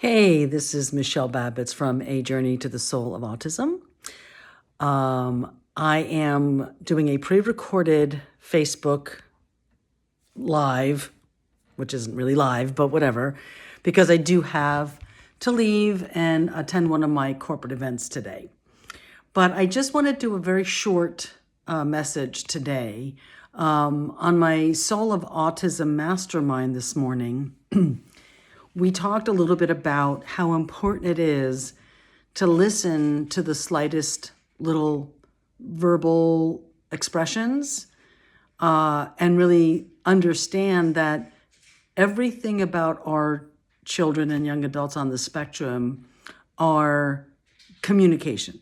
Hey, this is Michelle Babitz from A Journey to the Soul of Autism. I am doing a pre-recorded Facebook live, which isn't really live, but whatever, because I do have to leave and attend one of my corporate events today. But I just want to do a very short message today. On my Soul of Autism Mastermind this morning, we talked a little bit about how important it is to listen to the slightest little verbal expressions and really understand that everything about our children and young adults on the spectrum are communication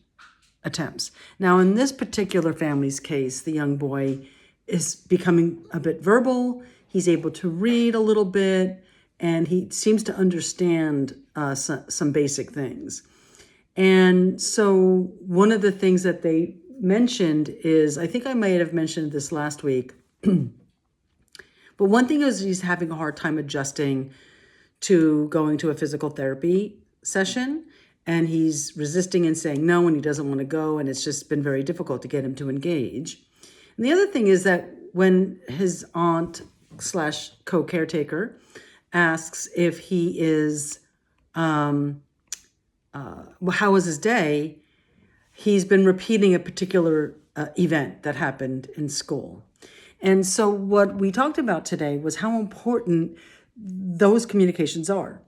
attempts. Now, in this particular family's case, the young boy is becoming a bit verbal. He's able to read a little bit, and he seems to understand some basic things. And so one of the things that they mentioned is, I think I might have mentioned this last week, but one thing is he's having a hard time adjusting to going to a physical therapy session, and he's resisting and saying no, and he doesn't want to go, and it's just been very difficult to get him to engage. And the other thing is that when his aunt / co-caretaker asks if he is, how was his day, he's been repeating a particular event that happened in school. And so what we talked about today was how important those communications are.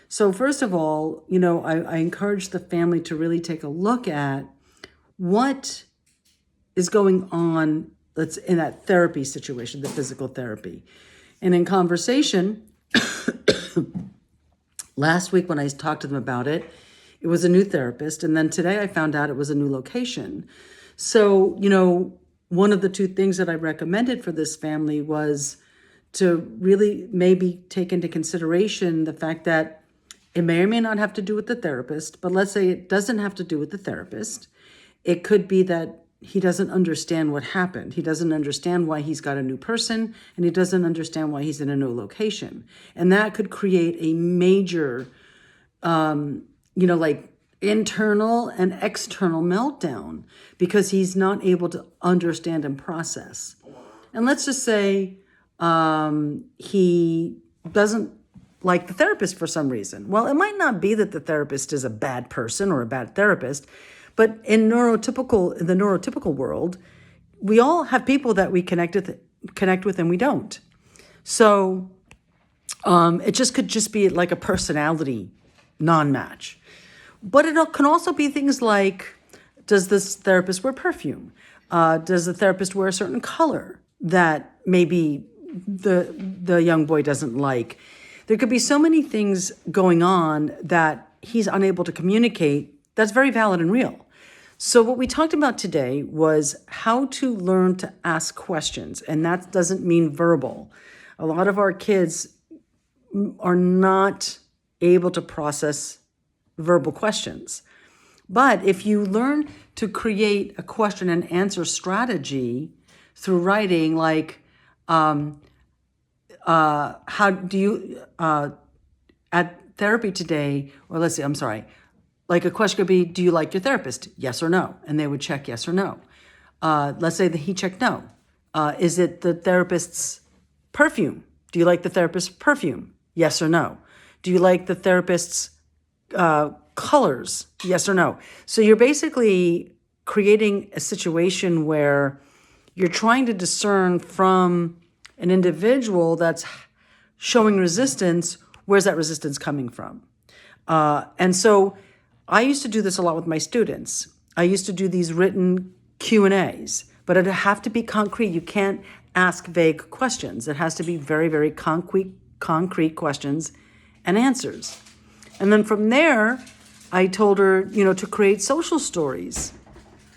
So first of all, I encourage the family to really take a look at what is going on in that therapy situation, the physical therapy. And in conversation, last week when I talked to them about it, it was a new therapist. And then today I found out it was a new location. So, one of the two things that I recommended for this family was to really maybe take into consideration the fact that it may or may not have to do with the therapist, but let's say it doesn't have to do with the therapist. It could be that he doesn't understand what happened. He doesn't understand why he's got a new person, and he doesn't understand why he's in a new location. And that could create a major, like internal and external meltdown because he's not able to understand and process. And let's just say he doesn't like the therapist for some reason. Well, it might not be that the therapist is a bad person or a bad therapist, but in the neurotypical world, we all have people that we connect with and we don't. So it could just be like a personality non-match. But it can also be things like, does this therapist wear perfume? Does the therapist wear a certain color that maybe the young boy doesn't like? There could be so many things going on that he's unable to communicate that's very valid and real. So what we talked about today was how to learn to ask questions, and that doesn't mean verbal. A lot of our kids are not able to process verbal questions. But if you learn to create a question and answer strategy through writing, like, how do you, at therapy today, or let's say, like a question could be, do you like your therapist? Yes or no? And they would check yes or no. Let's say that he checked no. Is it the therapist's perfume? Do you like the therapist's perfume? Yes or no? Do you like the therapist's colors? Yes or no? So you're basically creating a situation where you're trying to discern from an individual that's showing resistance, where's that resistance coming from? And so I used to do this a lot with my students. I used to do these written Q&As, but it have to be concrete. You can't ask vague questions. It has to be very, very concrete questions and answers. And then from there, I told her, to create social stories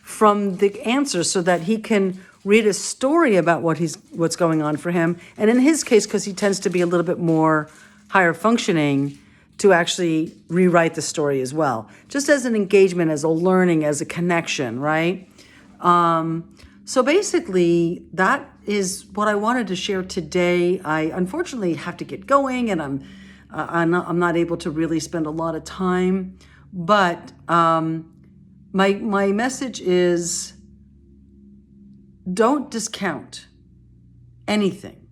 from the answers so that he can read a story about what's going on for him. And in his case, because he tends to be a little bit more higher functioning, to actually rewrite the story as well, just as an engagement, as a learning, as a connection, right? So basically, that is what I wanted to share today. I unfortunately have to get going, and I'm not able to really spend a lot of time, but my message is, don't discount anything.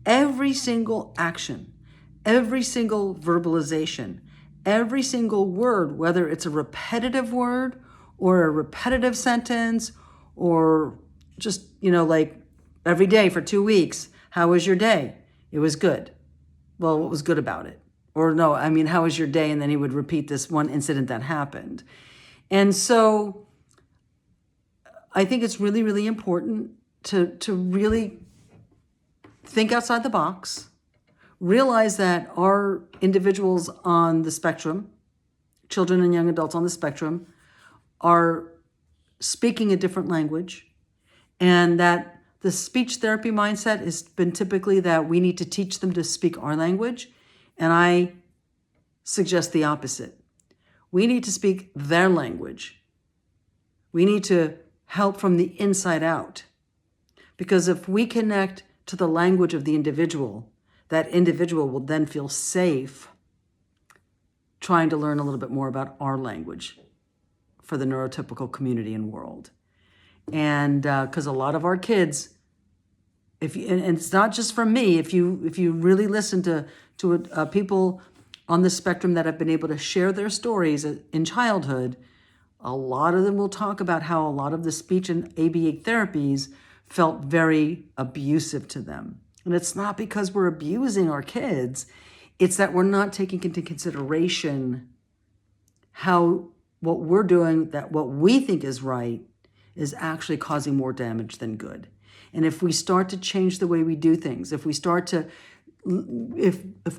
Every single action, every single verbalization, every single word, whether it's a repetitive word or a repetitive sentence, or just, like every day for 2 weeks, how was your day? It was good. Well, what was good about it? Or no, I mean, how was your day? And then he would repeat this one incident that happened. And so I think it's really, really important to really think outside the box, realize that our individuals on the spectrum, children and young adults on the spectrum, are speaking a different language, and that the speech therapy mindset has been typically that we need to teach them to speak our language. And I suggest the opposite. We need to speak their language. We need to help from the inside out. Because if we connect to the language of the individual, that individual will then feel safe trying to learn a little bit more about our language for the neurotypical community and world. And because a lot of our kids, and it's not just from me, if you really listen to people on the spectrum that have been able to share their stories in childhood, a lot of them will talk about how a lot of the speech and ABA therapies felt very abusive to them. And it's not because we're abusing our kids, it's that we're not taking into consideration how what we're doing, that what we think is right, is actually causing more damage than good. And if we start to change the way we do things, if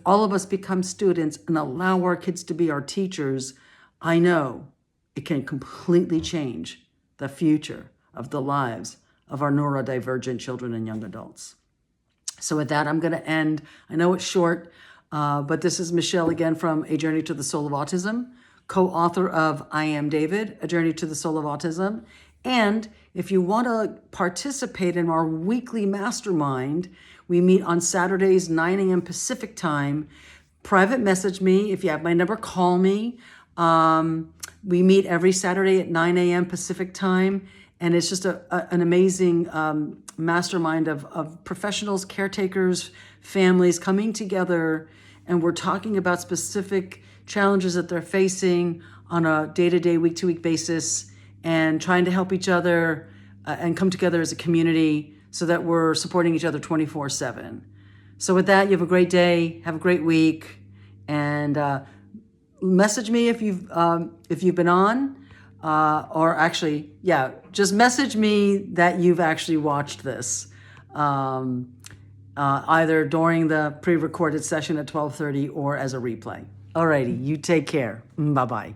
all of us become students and allow our kids to be our teachers, I know it can completely change the future of the lives of our neurodivergent children and young adults. So with that, I'm going to end. I know it's short, but this is Michelle again from A Journey to the Soul of Autism, co-author of I Am David, A Journey to the Soul of Autism. And if you want to participate in our weekly mastermind, we meet on Saturdays, 9 a.m. Pacific time. Private message me. If you have my number, call me. We meet every Saturday at 9 a.m. Pacific time. And it's just an amazing mastermind of professionals, caretakers, families coming together. And we're talking about specific challenges that they're facing on a day-to-day, week-to-week basis, and trying to help each other and come together as a community so that we're supporting each other 24/7. So with that, you have a great day, have a great week, and message me if you've been on, or actually, just message me that you've actually watched this, either during the pre-recorded session at 12:30 or as a replay. Alrighty, you take care. Bye-bye.